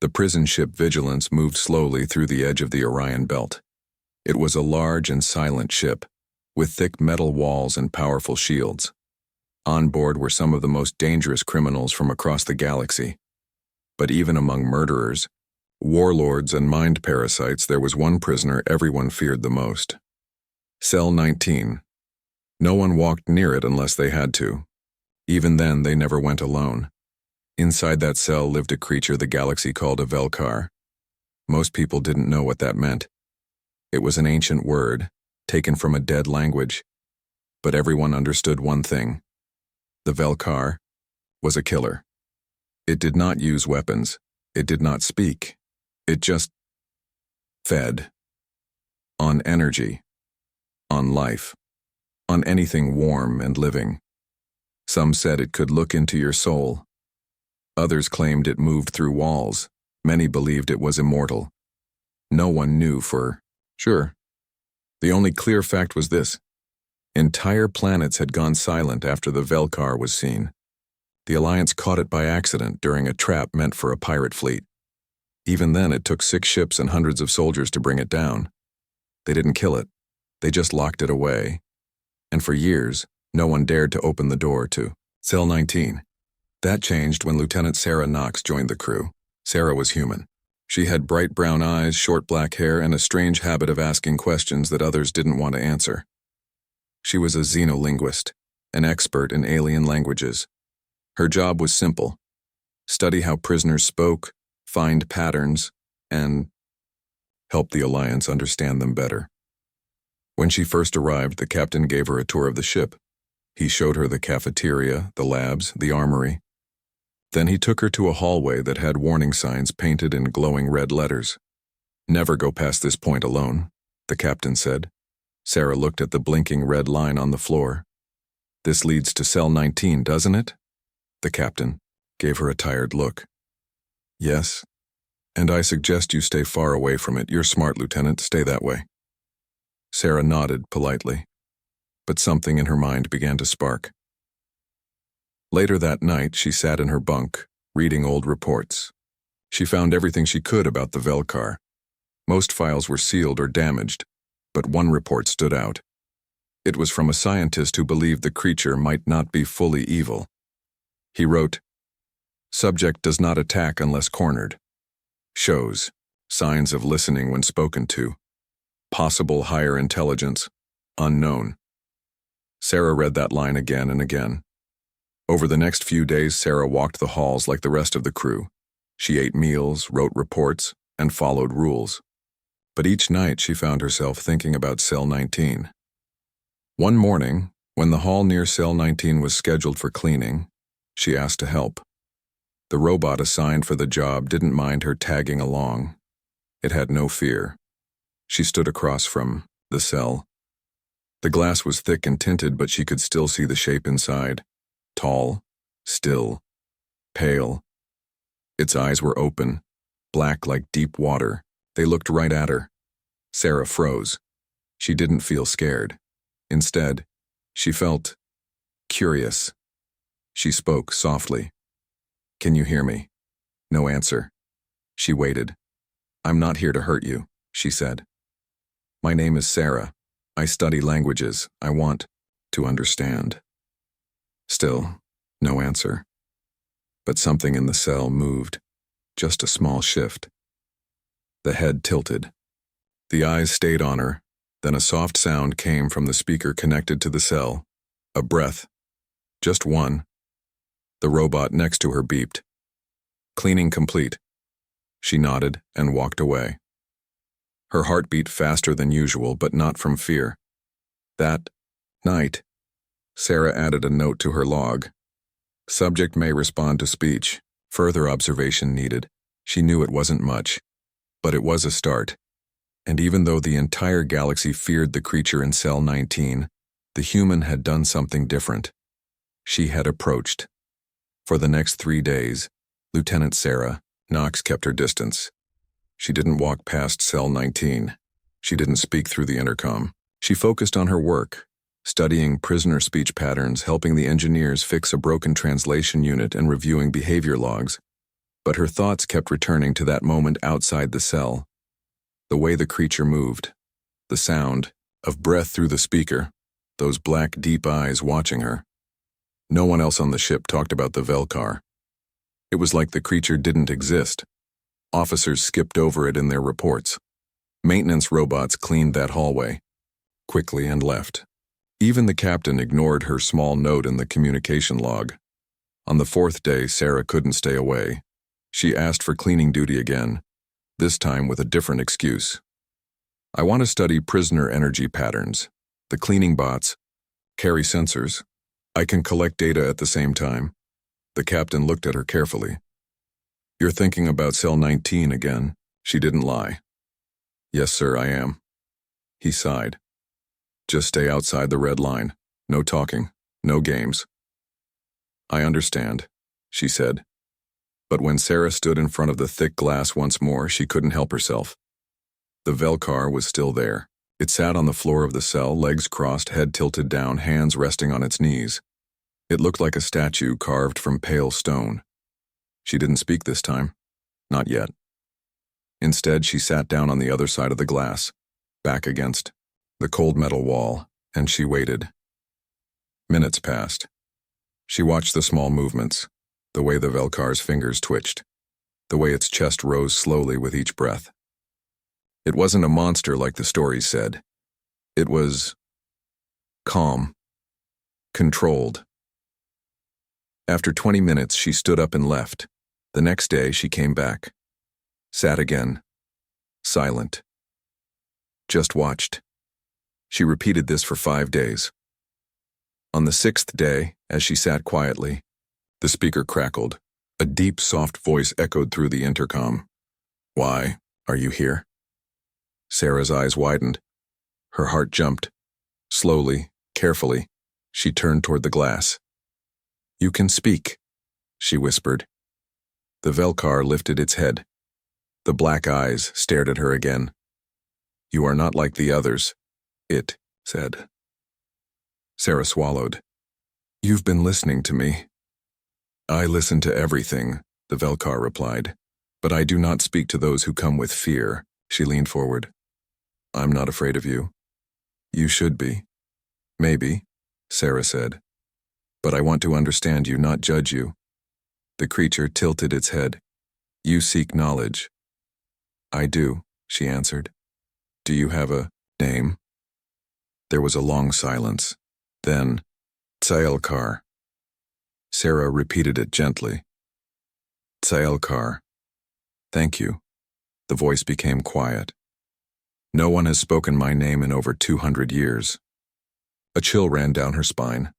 The prison ship Vigilance moved slowly through the edge of the Orion Belt. It was a large and silent ship, with thick metal walls and powerful shields. On board were some of the most dangerous criminals from across the galaxy. But even among murderers, warlords, and mind parasites, there was one prisoner everyone feared the most. Cell 19. No one walked near it unless they had to. Even then, they never went alone. Inside that cell lived a creature the galaxy called a Velkar. Most people didn't know what that meant. It was an ancient word, taken from a dead language. But everyone understood one thing. The Velkar was a killer. It did not use weapons. It did not speak. It just fed. On energy. On life. On anything warm and living. Some said it could look into your soul. Others claimed it moved through walls. Many believed it was immortal. No one knew for sure. The only clear fact was this. Entire planets had gone silent after the Velkar was seen. The Alliance caught it by accident during a trap meant for a pirate fleet. Even then, it took 6 ships and hundreds of soldiers to bring it down. They didn't kill it. They just locked it away. And for years, no one dared to open the door to Cell 19. That changed when Lieutenant Sarah Knox joined the crew. Sarah was human. She had bright brown eyes, short black hair, and a strange habit of asking questions that others didn't want to answer. She was a xenolinguist, an expert in alien languages. Her job was simple: study how prisoners spoke, find patterns, and help the Alliance understand them better. When she first arrived, the captain gave her a tour of the ship. He showed her the cafeteria, the labs, the armory. Then he took her to a hallway that had warning signs painted in glowing red letters. "Never go past this point alone," the captain said. Sarah looked at the blinking red line on the floor. "This leads to Cell 19, doesn't it?" The captain gave her a tired look. "Yes, and I suggest you stay far away from it. You're smart, Lieutenant. Stay that way." Sarah nodded politely, but something in her mind began to spark. Later that night, she sat in her bunk, reading old reports. She found everything she could about the Velkar. Most files were sealed or damaged, but one report stood out. It was from a scientist who believed the creature might not be fully evil. He wrote, "Subject does not attack unless cornered. Shows signs of listening when spoken to. Possible higher intelligence. Unknown." Sarah read that line again and again. Over the next few days, Sarah walked the halls like the rest of the crew. She ate meals, wrote reports, and followed rules. But each night she found herself thinking about Cell 19. One morning, when the hall near Cell 19 was scheduled for cleaning, she asked to help. The robot assigned for the job didn't mind her tagging along. It had no fear. She stood across from the cell. The glass was thick and tinted, but she could still see the shape inside. Tall, still, pale. Its eyes were open, black like deep water. They looked right at her. Sarah froze. She didn't feel scared. Instead, she felt curious. She spoke softly. "Can you hear me?" No answer. She waited. "I'm not here to hurt you," she said. "My name is Sarah. I study languages. I want to understand." Still, no answer. But something in the cell moved. Just a small shift. The head tilted. The eyes stayed on her. Then a soft sound came from the speaker connected to the cell. A breath. Just one. The robot next to her beeped. "Cleaning complete." She nodded and walked away. Her heart beat faster than usual, but not from fear. That night, Sarah added a note to her log. Subject may respond to speech. Further observation needed. She knew it wasn't much, but it was a start. And even though the entire galaxy feared the creature in Cell 19, the human had done something different. She had approached. For the next 3 days, Lieutenant Sarah Knox kept her distance. She didn't walk past Cell 19. She didn't speak through the intercom. She focused on her work, studying prisoner speech patterns, helping the engineers fix a broken translation unit, and reviewing behavior logs. But her thoughts kept returning to that moment outside the cell. The way the creature moved, the sound of breath through the speaker, those black, deep eyes watching her. No one else on the ship talked about the Velcar. It was like the creature didn't exist. Officers skipped over it in their reports. Maintenance robots cleaned that hallway quickly and left. Even the captain ignored her small note in the communication log. On the fourth day, Sarah couldn't stay away. She asked for cleaning duty again, this time with a different excuse. I want to study prisoner energy patterns. The cleaning bots carry sensors. I can collect data at the same time. The captain looked at her carefully. You're thinking about cell 19 again. She didn't lie. Yes, sir, I am. He sighed. Just stay outside the red line. No talking. No games. I understand, she said. But when Sarah stood in front of the thick glass once more, she couldn't help herself. The Velcar was still there. It sat on the floor of the cell, legs crossed, head tilted down, hands resting on its knees. It looked like a statue carved from pale stone. She didn't speak this time. Not yet. Instead, she sat down on the other side of the glass, back against the cold metal wall, and she waited. Minutes passed. She watched the small movements, the way the Velcar's fingers twitched, the way its chest rose slowly with each breath. It wasn't a monster like the stories said. It was calm, controlled. After 20 minutes, she stood up and left. The next day, she came back. Sat again. Silent. Just watched. She repeated this for 5 days. On the 6th day, as she sat quietly, the speaker crackled. A deep, soft voice echoed through the intercom. Why are you here? Sarah's eyes widened. Her heart jumped. Slowly, carefully, she turned toward the glass. You can speak, she whispered. The Velcar lifted its head. The black eyes stared at her again. You are not like the others, it said. Sarah swallowed. You've been listening to me. I listen to everything, the Velcar replied. But I do not speak to those who come with fear. She leaned forward. I'm not afraid of you. You should be. Maybe, Sarah said. But I want to understand you, not judge you. The creature tilted its head. You seek knowledge. I do, she answered. Do you have a name? There was a long silence. Then, Tsaelkar. Sarah repeated it gently. Tsaelkar. Thank you. The voice became quiet. No one has spoken my name in over 200 years. A chill ran down her spine.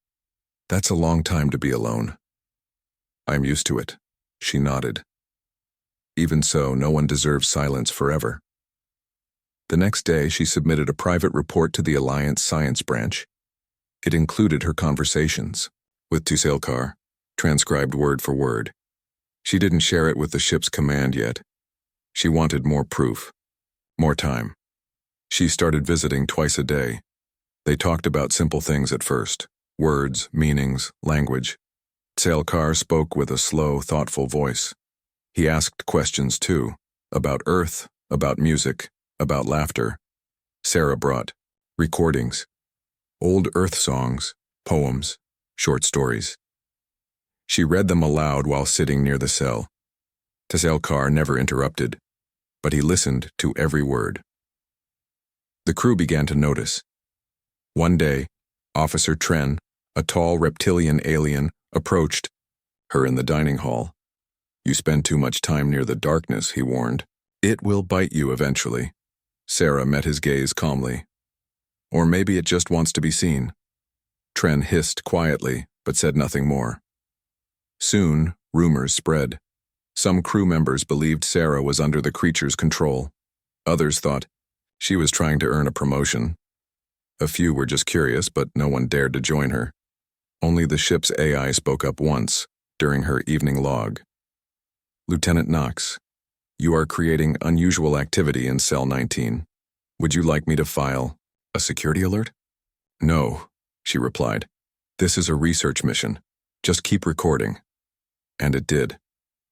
That's a long time to be alone. I'm used to it, she nodded. Even so, no one deserves silence forever. The next day, she submitted a private report to the Alliance Science Branch. It included her conversations with Tsaelkar, transcribed word for word. She didn't share it with the ship's command yet. She wanted more proof, more time. She started visiting twice a day. They talked about simple things at first, words, meanings, language. Tsaelkar spoke with a slow, thoughtful voice. He asked questions too, about Earth, about music, about laughter. Sarah brought recordings, old Earth songs, poems, short stories. She read them aloud while sitting near the cell. Tsaelkar never interrupted, but he listened to every word. The crew began to notice. One day, Officer Tren, a tall reptilian alien, approached her in the dining hall. You spend too much time near the darkness, he warned. It will bite you eventually. Sarah met his gaze calmly. Or maybe it just wants to be seen. Tren hissed quietly, but said nothing more. Soon, rumors spread. Some crew members believed Sarah was under the creature's control. Others thought she was trying to earn a promotion. A few were just curious, but no one dared to join her. Only the ship's AI spoke up once, during her evening log. Lieutenant Knox, you are creating unusual activity in Cell 19. Would you like me to file a security alert? No, she replied. This is a research mission. Just keep recording. And it did.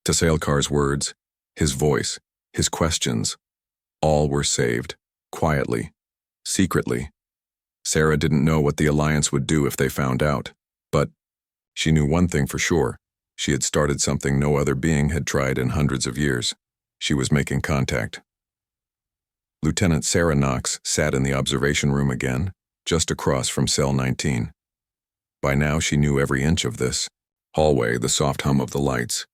Tasailkar's words, his voice, his questions, all were saved, quietly, secretly. Sarah didn't know what the Alliance would do if they found out, but she knew one thing for sure. She had started something no other being had tried in hundreds of years. She was making contact. Lieutenant Sarah Knox sat in the observation room again, just across from cell 19. By now she knew every inch of this hallway, the soft hum of the lights,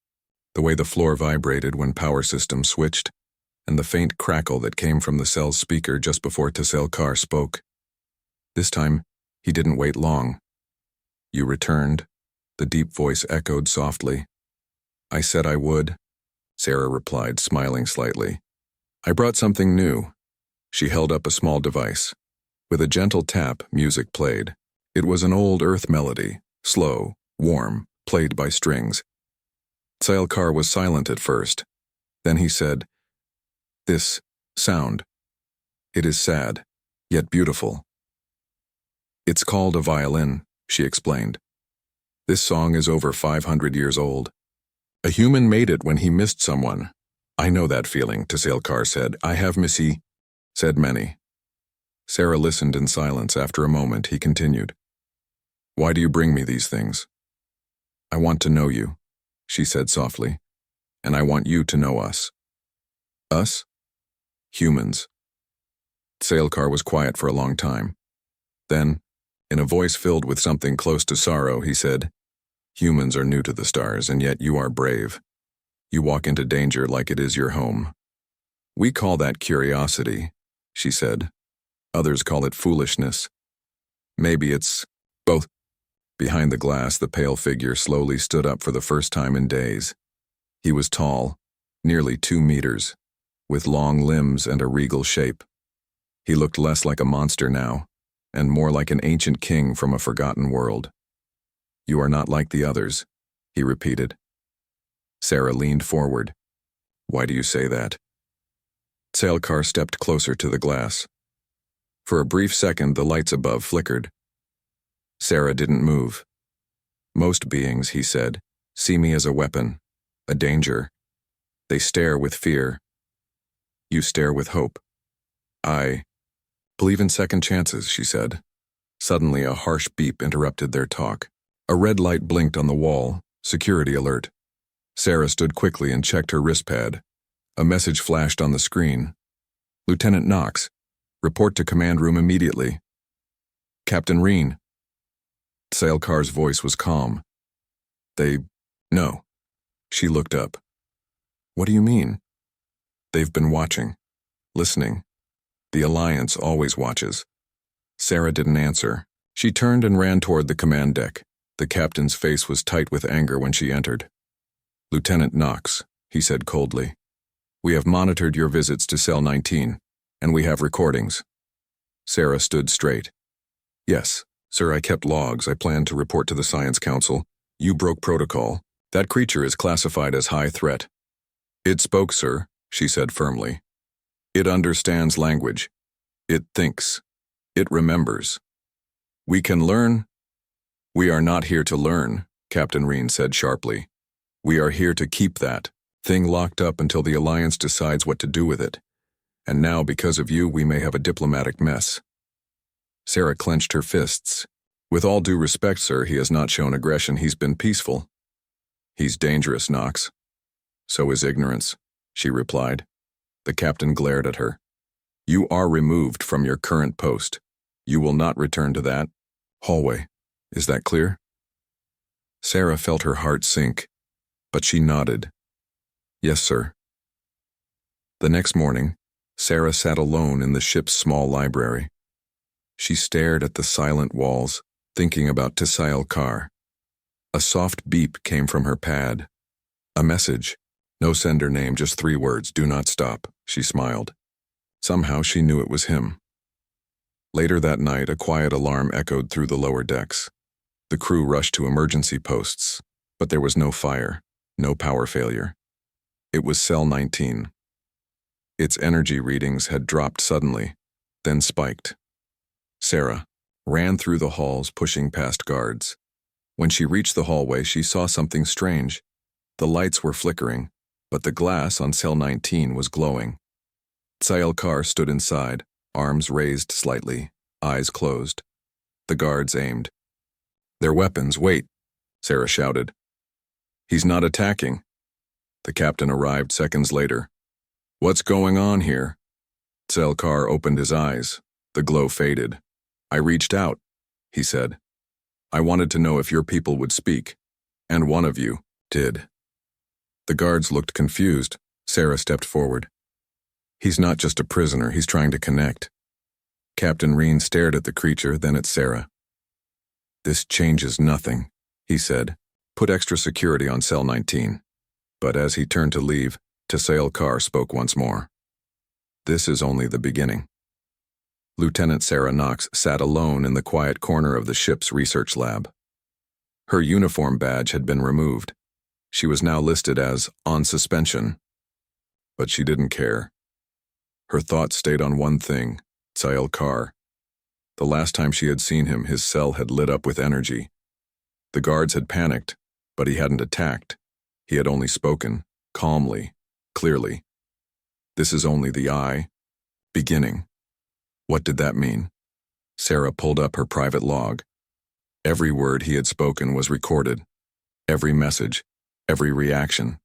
the way the floor vibrated when power systems switched, and the faint crackle that came from the cell's speaker just before Tasailkar spoke. This time, he didn't wait long. "You returned," the deep voice echoed softly. "I said I would," Sarah replied, smiling slightly. "I brought something new." She held up a small device. With a gentle tap, music played. It was an old Earth melody, slow, warm, played by strings. Tasailkar was silent at first. Then he said, "This sound. It is sad, yet beautiful." "It's called a violin," she explained. "This song is over 500 years old. A human made it when he missed someone. I know that feeling," Tasailkar said. "I have Missy," said many. Sarah listened in silence. After a moment, he continued. "Why do you bring me these things?" "I want to know you," she said softly. "And I want you to know us." "Us?" "Humans." Tasailkar was quiet for a long time. Then, in a voice filled with something close to sorrow, he said, "Humans are new to the stars, and yet you are brave. You walk into danger like it is your home." "We call that curiosity," she said. "Others call it foolishness. Maybe it's both." Behind the glass, the pale figure slowly stood up for the first time in days. He was tall, nearly 2 meters, with long limbs and a regal shape. He looked less like a monster now, and more like an ancient king from a forgotten world. "You are not like the others," he repeated. Sarah leaned forward. "Why do you say that?" Tasailkar stepped closer to the glass. For a brief second, the lights above flickered. Sarah didn't move. "Most beings," he said, "see me as a weapon, a danger. They stare with fear. You stare with hope. I believe in second chances," she said. Suddenly, a harsh beep interrupted their talk. A red light blinked on the wall, security alert. Sarah stood quickly and checked her wristpad. A message flashed on the screen. "Lieutenant Knox, report to command room immediately." "Captain Reen." Tasailkar's voice was calm. No." She looked up. "What do you mean?" "They've been watching, listening. The Alliance always watches." Sarah didn't answer. She turned and ran toward the command deck. The captain's face was tight with anger when she entered. "Lieutenant Knox," he said coldly, "we have monitored your visits to Cell 19, and we have recordings." Sarah stood straight. "Yes, sir, I kept logs. I planned to report to the Science Council. You broke protocol. That creature is classified as high threat." "It spoke, sir," she said firmly. "It understands language. It thinks. It remembers. We can learn." "We are not here to learn," Captain Reen said sharply. "We are here to keep that thing locked up until the Alliance decides what to do with it. And now, because of you, we may have a diplomatic mess." Sarah clenched her fists. "With all due respect, sir, he has not shown aggression. He's been peaceful." "He's dangerous, Knox." "So is ignorance," she replied. The captain glared at her. "You are removed from your current post. You will not return to that hallway. Is that clear?" Sarah felt her heart sink, but she nodded. "Yes, sir." The next morning, Sarah sat alone in the ship's small library. She stared at the silent walls, thinking about Tasailkar. A soft beep came from her pad. A message. No sender name, just 3 words, "Do not stop," she smiled. Somehow she knew it was him. Later that night, a quiet alarm echoed through the lower decks. The crew rushed to emergency posts, but there was no fire, no power failure. It was Cell 19. Its energy readings had dropped suddenly, then spiked. Sarah ran through the halls, pushing past guards. When she reached the hallway, she saw something strange. The lights were flickering, but the glass on cell 19 was glowing. Scifi stood inside, arms raised slightly, eyes closed. The guards aimed. "Their weapons, wait," Sarah shouted. "He's not attacking." The captain arrived seconds later. "What's going on here?" Scifi opened his eyes. The glow faded. "I reached out," he said. "I wanted to know if your people would speak, and one of you did." The guards looked confused. Sarah stepped forward. "He's not just a prisoner, he's trying to connect." Captain Reen stared at the creature, then at Sarah. "This changes nothing," he said. "Put extra security on cell 19. But as he turned to leave, Scifi spoke once more. "This is only the beginning." Lieutenant Sarah Knox sat alone in the quiet corner of the ship's research lab. Her uniform badge had been removed. She was now listed as on suspension. But she didn't care. Her thoughts stayed on one thing, Scifi. The last time she had seen him, his cell had lit up with energy. The guards had panicked, but he hadn't attacked. He had only spoken, calmly, clearly. "This is only the beginning." What did that mean? Sarah pulled up her private log. Every word he had spoken was recorded. Every message, every reaction.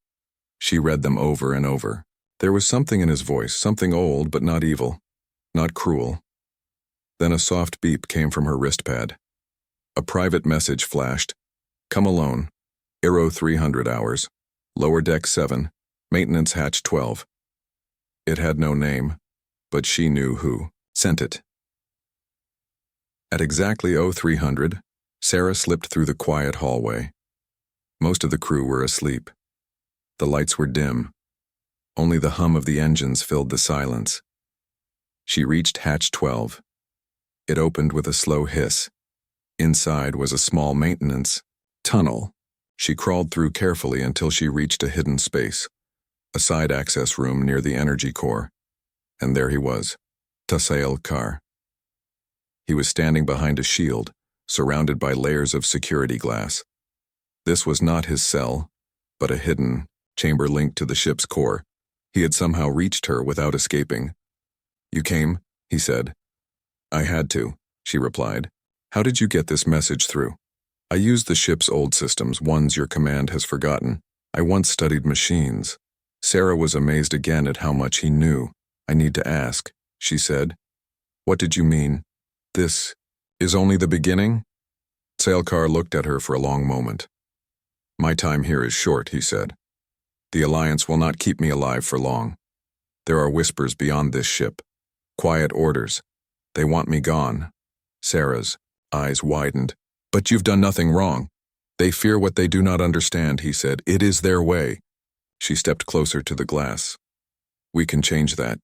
She read them over and over. There was something in his voice, something old but not evil, not cruel. Then a soft beep came from her wristpad. A private message flashed. "Come alone. Aero 300 hours. Lower deck 7. Maintenance hatch 12. It had no name, but she knew who sent it. At exactly 0300, Sarah slipped through the quiet hallway. Most of the crew were asleep. The lights were dim. Only the hum of the engines filled the silence. She reached hatch 12. It opened with a slow hiss. Inside was a small maintenance tunnel. She crawled through carefully until she reached a hidden space, a side access room near the energy core. And there he was, Scifi. He was standing behind a shield, surrounded by layers of security glass. This was not his cell, but a hidden chamber linked to the ship's core. He had somehow reached her without escaping. "You came?" he said. "I had to," she replied. "How did you get this message through?" "I used the ship's old systems, ones your command has forgotten. I once studied machines." Sarah was amazed again at how much he knew. "I need to ask," she said. "What did you mean? This is only the beginning?" Scifi looked at her for a long moment. "My time here is short," he said. "The Alliance will not keep me alive for long. There are whispers beyond this ship. Quiet orders. They want me gone." Sarah's eyes widened. "But you've done nothing wrong." "They fear what they do not understand," he said. "It is their way." She stepped closer to the glass. "We can change that.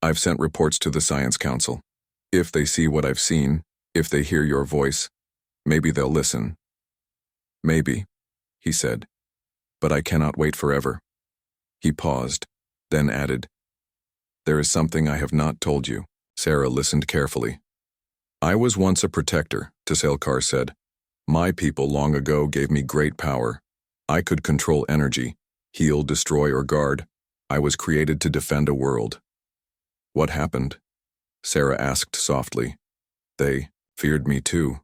I've sent reports to the Science Council. If they see what I've seen, if they hear your voice, maybe they'll listen." "Maybe," he said. "But I cannot wait forever." He paused, then added, "There is something I have not told you." Sarah listened carefully. "I was once a protector," Scifi said. "My people long ago gave me great power. I could control energy, heal, destroy, or guard. I was created to defend a world." "What happened?" Sarah asked softly. "They feared me too,"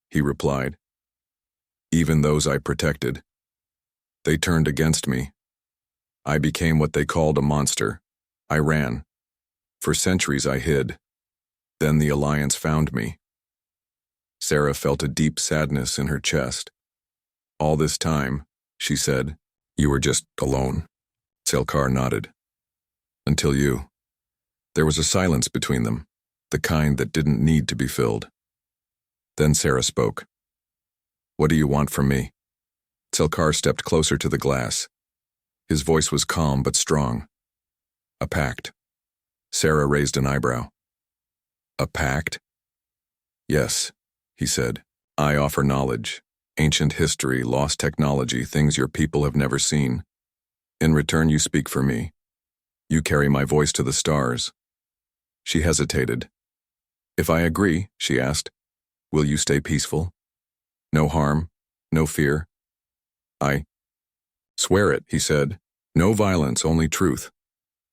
he replied. "Even those I protected. They turned against me. I became what they called a monster. I ran. For centuries I hid. Then the Alliance found me." Sarah felt a deep sadness in her chest. "All this time," she said, "you were just alone." Scifi nodded. "Until you." There was a silence between them, the kind that didn't need to be filled. Then Sarah spoke. "What do you want from me?" Scifi stepped closer to the glass. His voice was calm but strong. "A pact." Sarah raised an eyebrow. "A pact?" "Yes," he said. "I offer knowledge, ancient history, lost technology, things your people have never seen. In return, you speak for me. You carry my voice to the stars." She hesitated. "If I agree," she asked, "will you stay peaceful? No harm, no fear?" Swear it, he said. No violence, only truth.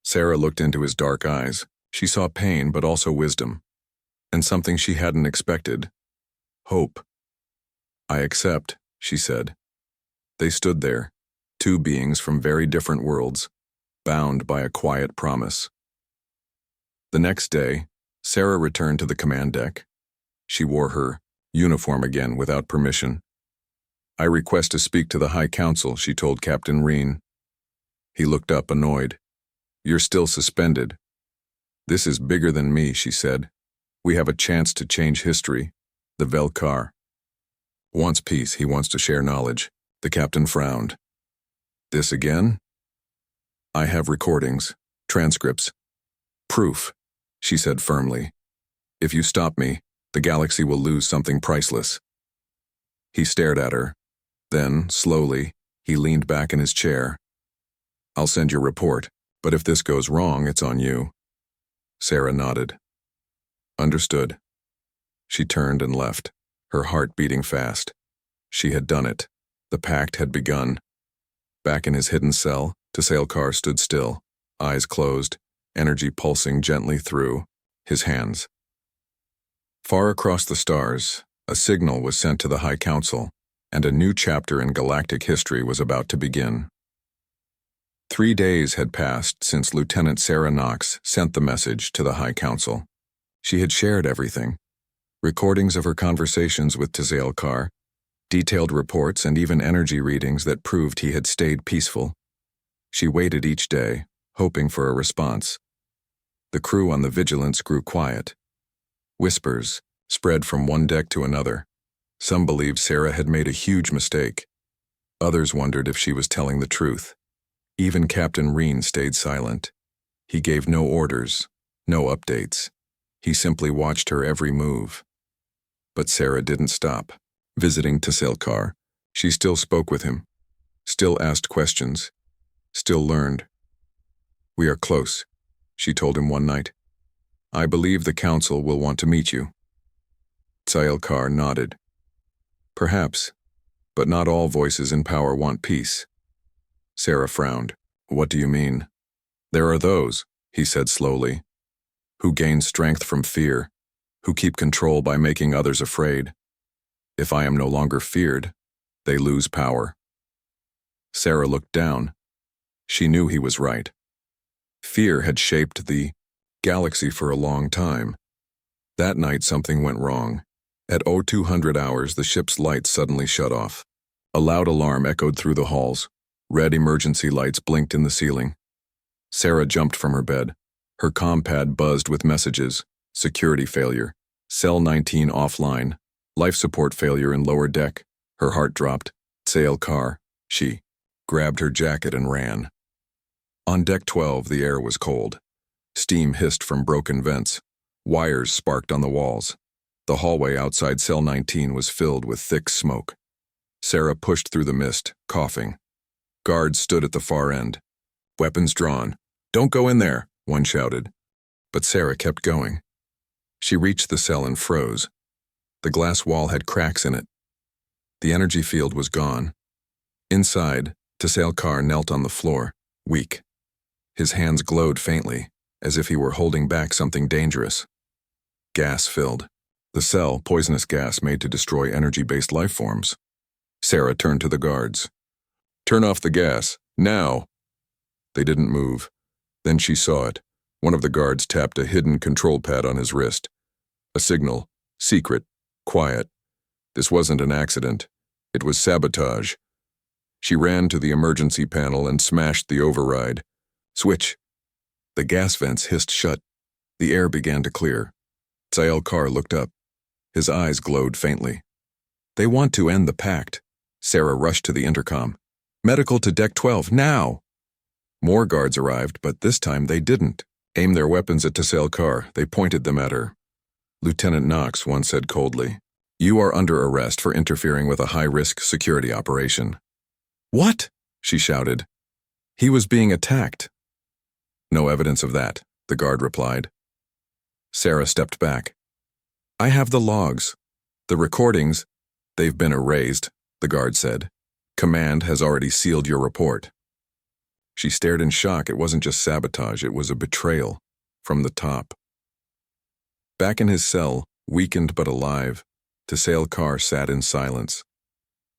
Sarah looked into his dark eyes. She saw pain, but also wisdom. And something she hadn't expected. Hope. I accept, she said. They stood there, two beings from very different worlds, bound by a quiet promise. The next day, Sarah returned to the command deck. She wore her uniform again without permission. I request to speak to the High Council, she told Captain Reen. He looked up, annoyed. You're still suspended. This is bigger than me, she said. We have a chance to change history. The Velkar wants peace, he wants to share knowledge. The captain frowned. This again? I have recordings, transcripts, proof, she said firmly. If you stop me, the galaxy will lose something priceless. He stared at her. Then, slowly, he leaned back in his chair. I'll send your report, but if this goes wrong, it's on you. Sarah nodded. Understood. She turned and left, her heart beating fast. She had done it. The pact had begun. Back in his hidden cell, Tsailkar stood still, eyes closed, energy pulsing gently through his hands. Far across the stars, a signal was sent to the High Council, and a new chapter in galactic history was about to begin. 3 days had passed since Lieutenant Sarah Knox sent the message to the High Council. She had shared everything. Recordings of her conversations with Tsailkar, detailed reports and even energy readings that proved he had stayed peaceful. She waited each day, hoping for a response. The crew on the Vigilance grew quiet. Whispers spread from one deck to another. Some believed Sarah had made a huge mistake. Others wondered if she was telling the truth. Even Captain Reen stayed silent. He gave no orders, no updates. He simply watched her every move. But Sarah didn't stop. Visiting Tsailkar, she still spoke with him, still asked questions, still learned. We are close, she told him one night. I believe the council will want to meet you. Tsailkar nodded. Perhaps, but not all voices in power want peace. Sarah frowned. What do you mean? There are those, he said slowly, who gain strength from fear, who keep control by making others afraid. If I am no longer feared, they lose power. Sarah looked down. She knew he was right. Fear had shaped the galaxy for a long time. That night something went wrong. At 0200 hours, the ship's lights suddenly shut off. A loud alarm echoed through the halls. Red emergency lights blinked in the ceiling. Sarah jumped from her bed. Her comm pad buzzed with messages. Security failure. Cell 19 offline. Life support failure in lower deck. Her heart dropped. Tsailkar. She grabbed her jacket and ran. On deck 12, the air was cold. Steam hissed from broken vents. Wires sparked on the walls. The hallway outside Cell 19 was filled with thick smoke. Sarah pushed through the mist, coughing. Guards stood at the far end. Weapons drawn. Don't go in there, one shouted. But Sarah kept going. She reached the cell and froze. The glass wall had cracks in it. The energy field was gone. Inside, Tsailkar knelt on the floor, weak. His hands glowed faintly, as if he were holding back something dangerous. Gas filled. The cell, poisonous gas made to destroy energy-based life forms. Sarah turned to the guards. Turn off the gas, now! They didn't move. Then she saw it. One of the guards tapped a hidden control pad on his wrist. A signal, secret, quiet. This wasn't an accident. It was sabotage. She ran to the emergency panel and smashed the override. Switch. The gas vents hissed shut. The air began to clear. Tsailkar looked up. His eyes glowed faintly. They want to end the pact. Sarah rushed to the intercom. Medical to Deck 12, now! More guards arrived, but this time they didn't aim their weapons at Tsailkar. They pointed them at her. Lieutenant Knox once said coldly, You are under arrest for interfering with a high-risk security operation. What? She shouted. He was being attacked. No evidence of that, the guard replied. Sarah stepped back. I have the logs. The recordings, they've been erased, the guard said. Command has already sealed your report. She stared in shock. It wasn't just sabotage, it was a betrayal from the top. Back in his cell, weakened but alive, Scifi sat in silence.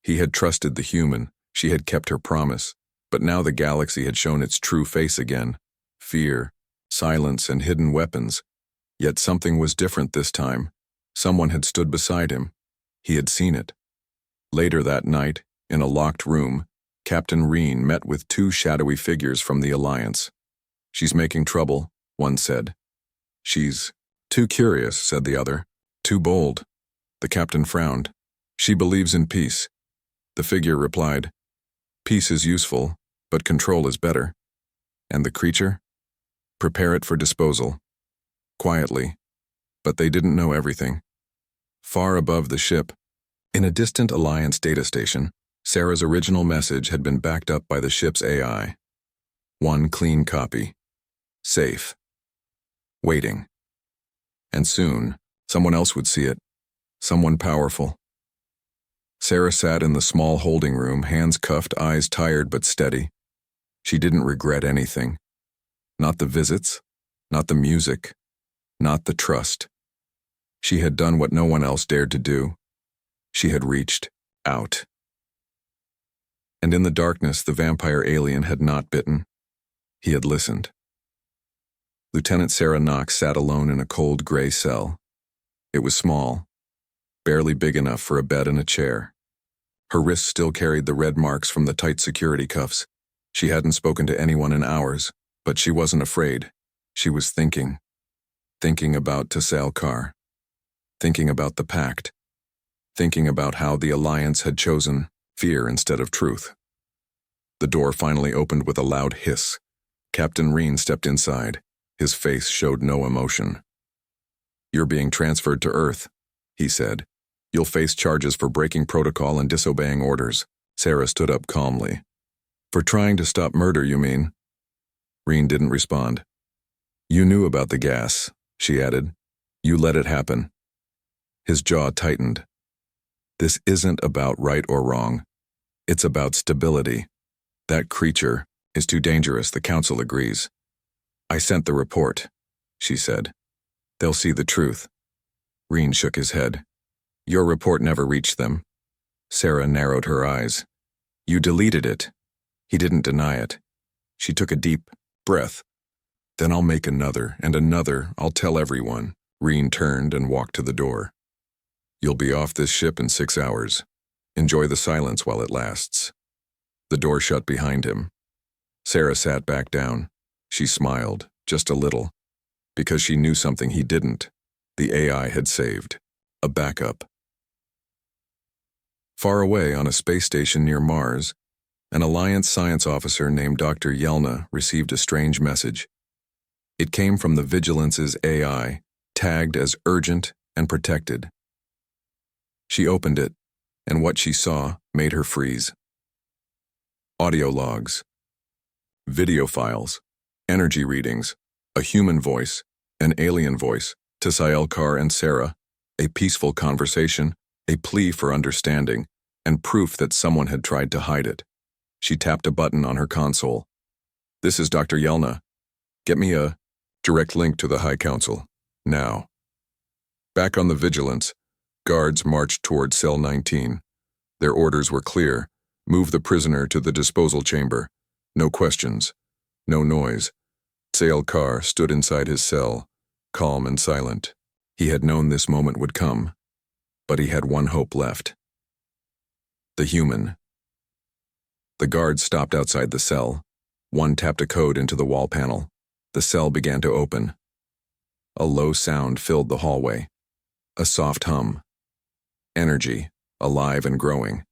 He had trusted the human, she had kept her promise, but now the galaxy had shown its true face again. Fear, silence, and hidden weapons. Yet something was different this time. Someone had stood beside him. He had seen it. Later that night, in a locked room, Captain Reen met with two shadowy figures from the Alliance. "She's making trouble," one said. "She's too curious," said the other. "Too bold." The captain frowned. "She believes in peace." The figure replied, "Peace is useful, but control is better." And the creature? "Prepare it for disposal." Quietly, but they didn't know everything. Far above the ship, in a distant Alliance data station, Sarah's original message had been backed up by the ship's AI. One clean copy. Safe. Waiting. And soon, someone else would see it. Someone powerful. Sarah sat in the small holding room, hands cuffed, eyes tired but steady. She didn't regret anything. Not the visits, not the music, not the trust. She had done what no one else dared to do. She had reached out. And in the darkness, the vampire alien had not bitten. He had listened. Lieutenant Sarah Knox sat alone in a cold gray cell. It was small, barely big enough for a bed and a chair. Her wrists still carried the red marks from the tight security cuffs. She hadn't spoken to anyone in hours, but she wasn't afraid. She was thinking. Thinking about Scifi. Thinking about the pact. Thinking about how the Alliance had chosen fear instead of truth. The door finally opened with a loud hiss. Captain Reen stepped inside. His face showed no emotion. "You're being transferred to Earth," he said. "You'll face charges for breaking protocol and disobeying orders." Sarah stood up calmly. "For trying to stop murder, you mean?" Reen didn't respond. "You knew about the gas," she added. "You let it happen." His jaw tightened. "This isn't about right or wrong. It's about stability. That creature is too dangerous, the Council agrees." "I sent the report," she said. "They'll see the truth." Reen shook his head. "Your report never reached them." Sarah narrowed her eyes. "You deleted it." He didn't deny it. She took a deep breath. "Then I'll make another and another. I'll tell everyone." Reen turned and walked to the door. "You'll be off this ship in 6 hours. Enjoy the silence while it lasts." The door shut behind him. Sarah sat back down. She smiled, just a little, because she knew something he didn't. The AI had saved. A backup. Far away on a space station near Mars, an Alliance science officer named Dr. Yelna received a strange message. It came from the Vigilance's AI, tagged as urgent and protected. She opened it, and what she saw made her freeze. Audio logs, video files, energy readings, a human voice, an alien voice, Scifi and Sarah, a peaceful conversation, a plea for understanding, and proof that someone had tried to hide it. She tapped a button on her console. "This is Dr. Yelna. Get me a direct link to the High Council, now." Back on the Vigilance, guards marched toward Cell 19. Their orders were clear. Move the prisoner to the disposal chamber. No questions. No noise. Scifi stood inside his cell, calm and silent. He had known this moment would come, but he had one hope left. The human. The guards stopped outside the cell. One tapped a code into the wall panel. The cell began to open. A low sound filled the hallway. A soft hum. Energy, alive and growing.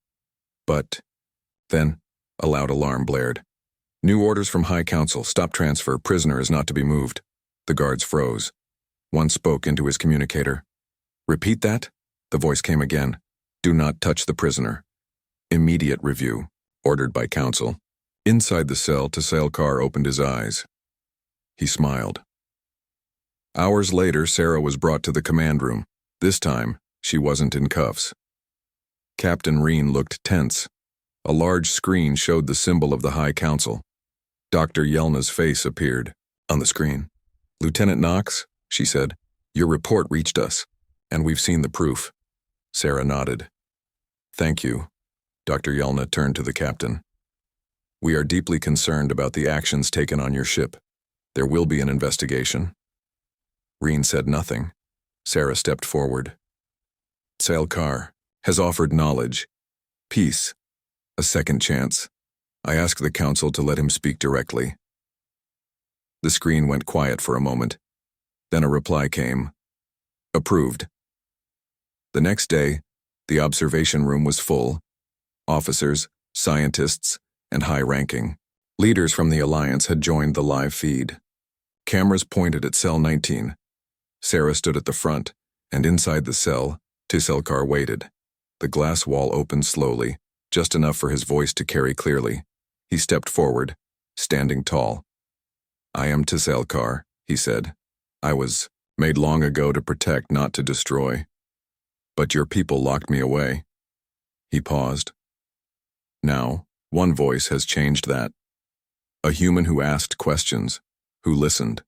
But then, a loud alarm blared. "New orders from High Council. Stop transfer. Prisoner is not to be moved." The guards froze. One spoke into his communicator. "Repeat that?" The voice came again. "Do not touch the prisoner. Immediate review. Ordered by Council." Inside the cell, Scifi opened his eyes. He smiled. Hours later, Sarah was brought to the command room. This time, she wasn't in cuffs. Captain Reen looked tense. A large screen showed the symbol of the High Council. Dr. Yelna's face appeared on the screen. "Lieutenant Knox," she said, "your report reached us, and we've seen the proof." Sarah nodded. "Thank you." Dr. Yelna turned to the captain. "We are deeply concerned about the actions taken on your ship. There will be an investigation." Reen said nothing. Sarah stepped forward. "Scifi has offered knowledge, peace, a second chance. I ask the council to let him speak directly." The screen went quiet for a moment. Then a reply came. "Approved." The next day, the observation room was full. Officers, scientists, and high-ranking leaders from the Alliance had joined the live feed. Cameras pointed at Cell 19. Sarah stood at the front, and inside the cell, Scifi waited. The glass wall opened slowly, just enough for his voice to carry clearly. He stepped forward, standing tall. "I am Scifi," he said. "I was made long ago to protect, not to destroy. But your people locked me away." He paused. Now, one voice has changed that. A human who asked questions, who listened.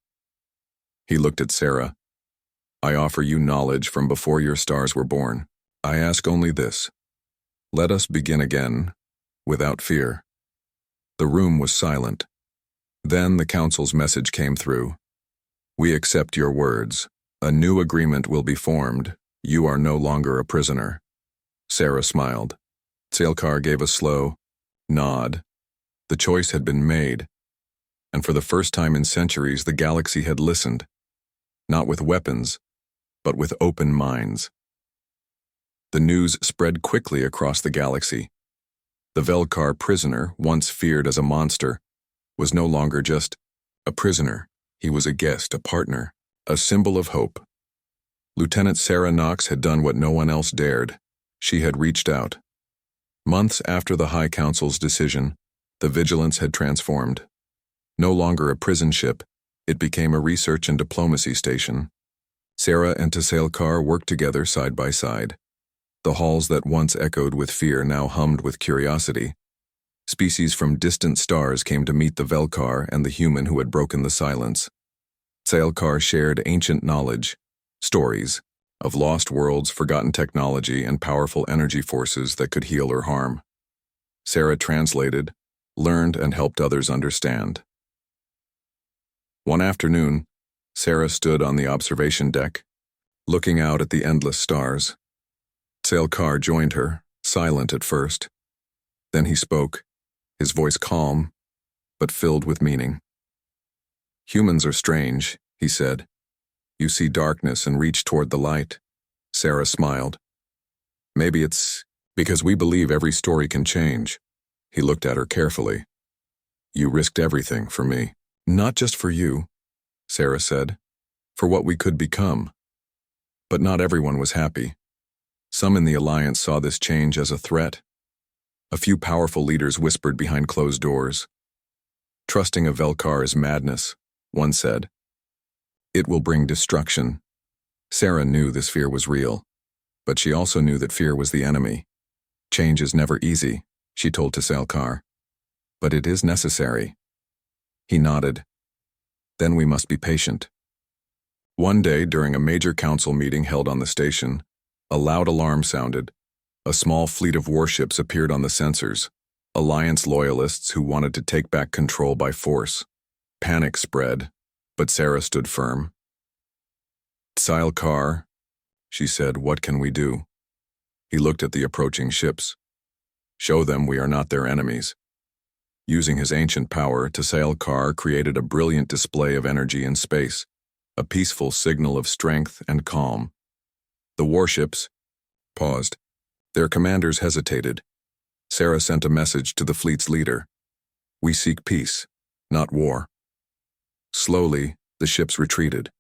He looked at Sarah. "I offer you knowledge from before your stars were born. I ask only this. Let us begin again, without fear." The room was silent. Then the council's message came through. "We accept your words. A new agreement will be formed. You are no longer a prisoner." Sarah smiled. Scifi gave a slow nod. The choice had been made, and for the first time in centuries the galaxy had listened, not with weapons, but with open minds. The news spread quickly across the galaxy. The Velkar prisoner, once feared as a monster, was no longer just a prisoner. He was a guest, a partner, a symbol of hope. Lieutenant Sarah Knox had done what no one else dared. She had reached out. Months after the High Council's decision, the Vigilance had transformed. No longer a prison ship, it became a research and diplomacy station. Sarah and Scifi worked together side by side. The halls that once echoed with fear now hummed with curiosity. Species from distant stars came to meet the Velkar and the human who had broken the silence. Scifi shared ancient knowledge, stories, of lost worlds, forgotten technology, and powerful energy forces that could heal or harm. Sarah translated, learned, and helped others understand. One afternoon, Sarah stood on the observation deck, looking out at the endless stars. Scifi joined her, silent at first. Then he spoke, his voice calm, but filled with meaning. "Humans are strange," he said. "You see darkness and reach toward the light." Sarah smiled. "Maybe it's because we believe every story can change." He looked at her carefully. "You risked everything for me." "Not just for you," Sarah said, "for what we could become." But not everyone was happy. Some in the Alliance saw this change as a threat. A few powerful leaders whispered behind closed doors. "Trusting a Velkar is madness," one said. "It will bring destruction." Sarah knew this fear was real, but she also knew that fear was the enemy. "Change is never easy," she told Scifi, "but it is necessary." He nodded. "Then we must be patient." One day, during a major council meeting held on the station, a loud alarm sounded. A small fleet of warships appeared on the sensors, Alliance loyalists who wanted to take back control by force. Panic spread, but Sarah stood firm. "Scifi," she said, "what can we do?" He looked at the approaching ships. "Show them we are not their enemies." Using his ancient power, Scifi created a brilliant display of energy in space, a peaceful signal of strength and calm. The warships paused. Their commanders hesitated. Sarah sent a message to the fleet's leader. "We seek peace, not war." Slowly, the ships retreated.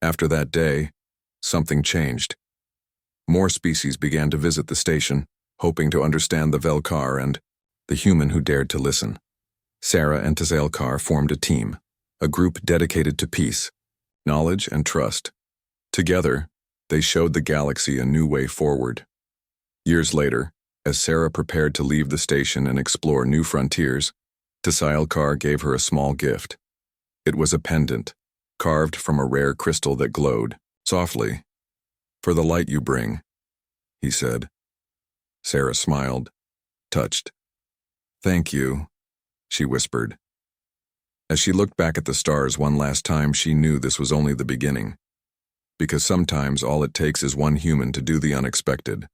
After that day, something changed. More species began to visit the station, hoping to understand the Velkar and the human who dared to listen. Sarah and Scifi formed a team, a group dedicated to peace, knowledge, and trust. Together, they showed the galaxy a new way forward. Years later, As Sarah prepared to leave the station and explore new frontiers, Kar gave her a small gift. It was a pendant, carved from a rare crystal that glowed softly. "For the light you bring," he said. Sarah smiled, touched. "Thank you," she whispered. As she looked back at the stars one last time, she knew this was only the beginning. Because sometimes all it takes is one human to do the unexpected.